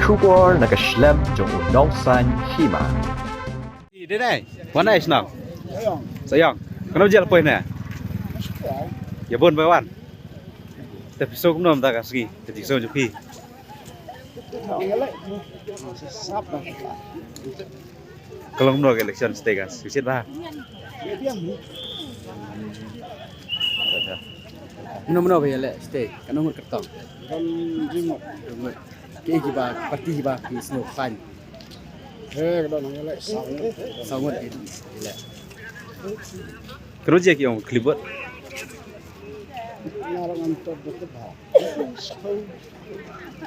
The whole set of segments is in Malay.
出国那个 Schlemm 中有脑山戏嘛。Đây này, quán này nào? Sayang, kenapa jalan poin ni? Ya bon bawan. Tapi so cũng nằm ta cả ski, jadi sojuk pi. Kalau menurut election stay kan, susit bah. Muna-muna ba yala stay kanang mo kartong. Rimot. Ki ba parti ba ki snow fan. Kadang nang yala Sangot yala. Kenapa dia yang kelibut? narang antar dekat ha.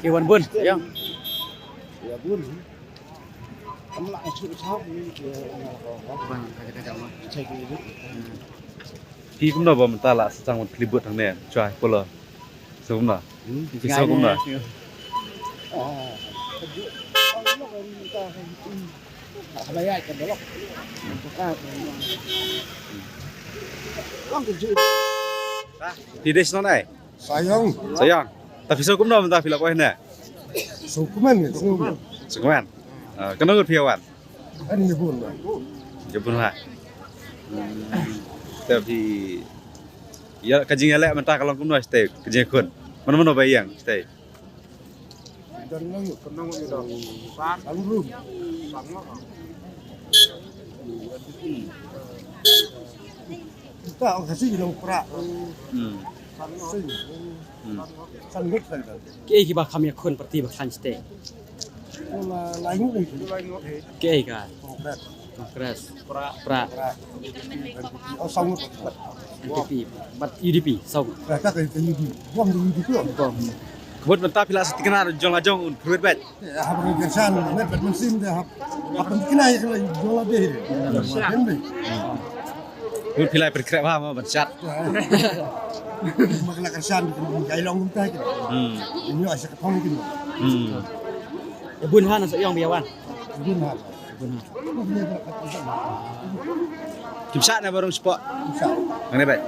Ki wan bun yang Ya bun. Amla asu sahab ni ke bang kaca-kaca mo. cek ni. Pi cũng nằm bom ta là sang một kelibut thằng này, try pola. So cũng nằm. Pi so cũng nằm. Ah. Habaya kan dolok. Ah. Lang ke ju. Thì đây nó này, Sayang, sayang. Tapi so cũng nằm ta pila poin này. sukuman ni semua. Sekian. Kenapa piawan? Ani bun. Jepun lah. Tapi ya kajian lek mentah kalau kuno stay kajian kun. Mana-mana bayang stay. Dan nang kenang ni dah. Angrum. Kita kasih dong pra. Sing. Sangat kan. Ki ba kami kon parti ba kan stay. Ola lain ni. Ki ka Konkret. kongres pra Oh sangat. UDP bat UDP sau Mereka kayak ini. Buang di tu. bom Kebut mentah pila setikana jong ajong un fruit bet. Ya, habis kerjaan, net mesin dia hab. Apa kena ya kalau jual deh. Kan Un pila berkrep ha ma bansat. Makna kerjaan di kailong kita kan. Ini asyik ketemu gitu. bun han sa yang biawan Guna. bun han Kimsa na barong spot. Bisa. Ang bet.